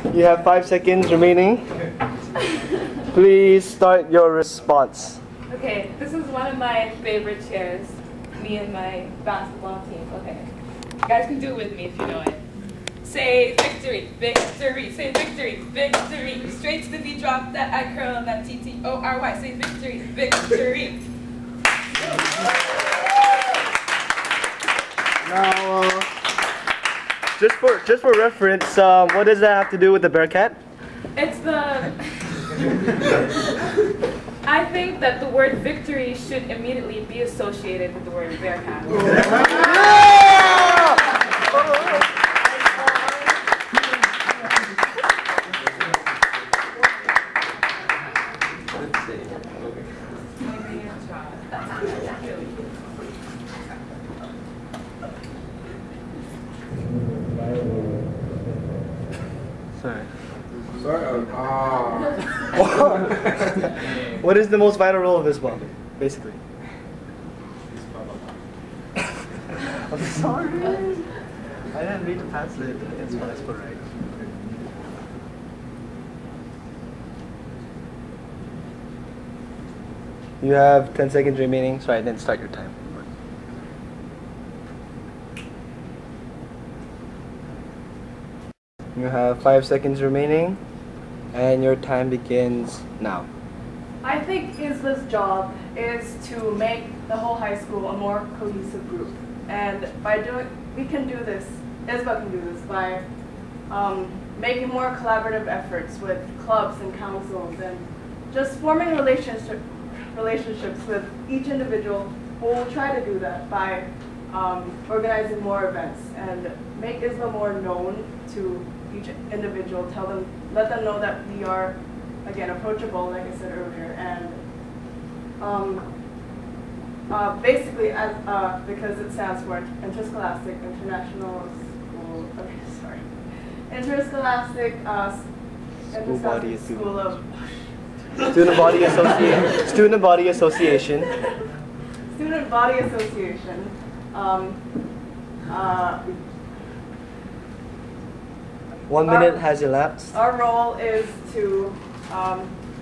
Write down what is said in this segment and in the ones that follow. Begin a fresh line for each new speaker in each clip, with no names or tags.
You have 5 seconds remaining. Please start your response.
Okay, this is one of my favorite chairs. Me and my basketball team. Okay. You guys can do it with me if you know it. Say victory, victory, say victory, victory. Straight to the beat drop, that I curl, that TTORY. Say victory, victory.
Now, just for reference, what does that have to do with the Bearcat?
It's the... I think that the word victory should immediately be associated with the word Bearcat.
Sorry.
Sorry.
What is the most vital role of ISSBA, basically? I'm sorry. I didn't mean to pass it. It's fine. It's right. You have 10 seconds remaining. Sorry, then start your time. You have 5 seconds remaining, and your time begins now.
I think ISSBA's job is to make the whole high school a more cohesive group. And we can do this, ISSBA can do this by making more collaborative efforts with clubs and councils and just forming relationships with each individual. We'll try to do that by organizing more events and make ISSBA more known to each individual. Let them know that we are, again, approachable, like I said earlier, and basically, because it stands for Interscholastic International School. Okay, sorry, Interscholastic School of
Student Body Association. Student Body Association.
Student Body Association.
1 minute has elapsed.
Our role is to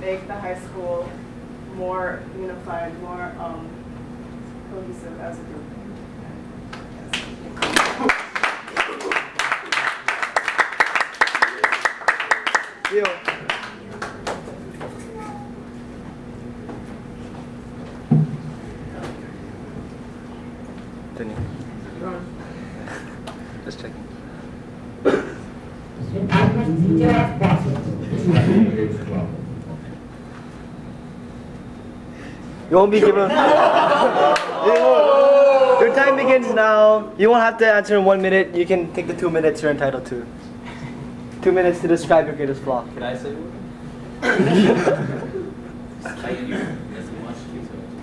make the high school more unified, more cohesive as a group.
Yes. Just checking. You won't be given. Your time begins now. You won't have to answer in 1 minute. You can take the 2 minutes you're entitled to. 2 minutes to describe your greatest flaw.
Can I say one?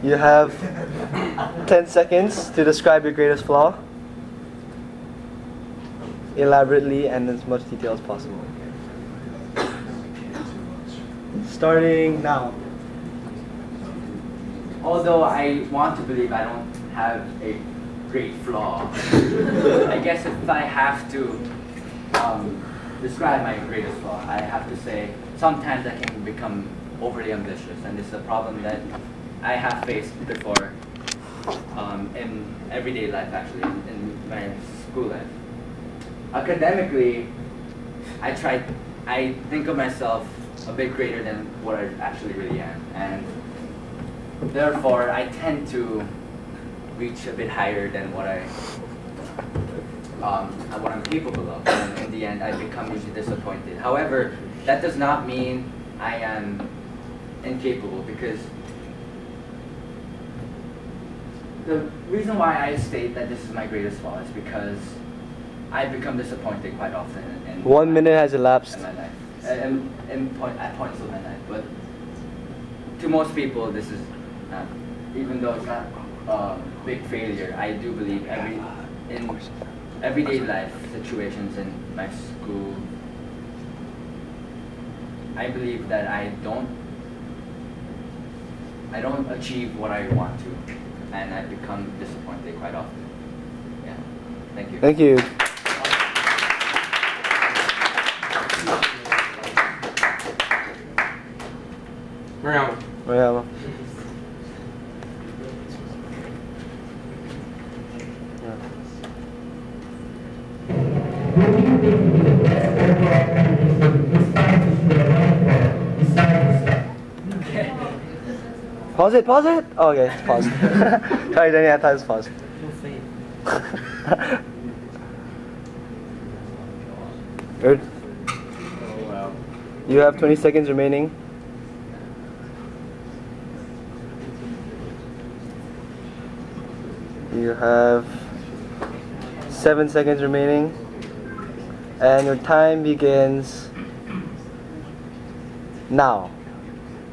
You have 10 seconds to describe your greatest flaw. Elaborately and in as much detail as possible. Starting now.
Although I want to believe I don't have a great flaw, I guess if I have to describe my greatest flaw, I have to say sometimes I can become overly ambitious, and this is a problem that I have faced before in everyday life, actually, in my school life. Academically, I think of myself a bit greater than what I actually really am, and therefore I tend to reach a bit higher than what I'm capable of, and in the end I become usually disappointed. However, that does not mean I am incapable, because the reason why I state that this is my greatest flaw is because I become disappointed quite often in
1 minute has elapsed.
in my life, at points of my life. But to most people, this is even though it's not a big failure, I do believe in everyday life situations in my school, I believe that I don't achieve what I want to, and I become disappointed quite often. Yeah. Thank you.
Thank you. Pause it, pause it? Oh, okay, it's paused. Sorry, Danny, I thought it was paused.
No faith.
Good.
Oh, wow.
You have 20 seconds remaining. You have 7 seconds remaining. And your time begins now.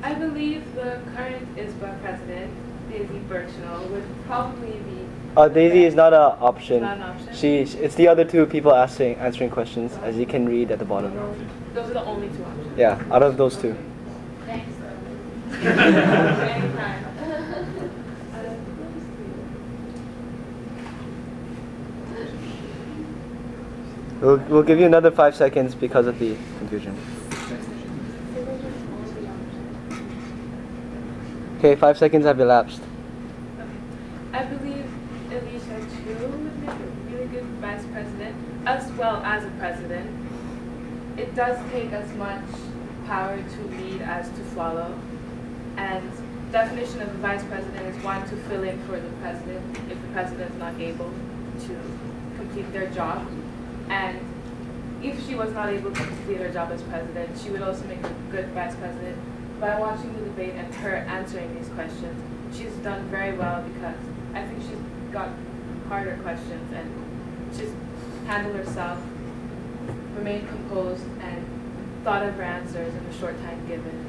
I believe the current ISSBA president, Daisy Birchnell, would probably be.
Daisy is not an option.
Not an option?
It's the other two people answering questions, as you can read at the bottom.
Those are the only two options.
Yeah, out of those two.
Thanks. Anytime.
We'll give you another 5 seconds because of the confusion. Okay, 5 seconds have elapsed.
I believe Alicia Chu would make a really good vice president, as well as a president. It does take as much power to lead as to follow. And definition of a vice president is one to fill in for the president if the president is not able to complete their job. And if she was not able to complete her job as president, she would also make a good vice president. By watching the debate and her answering these questions, she's done very well because I think she's got harder questions and she's handled herself, remained composed, and thought of her answers in the short time given.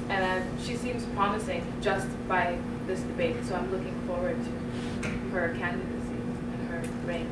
And she seems promising just by this debate, so I'm looking forward to her candidacy and her reign.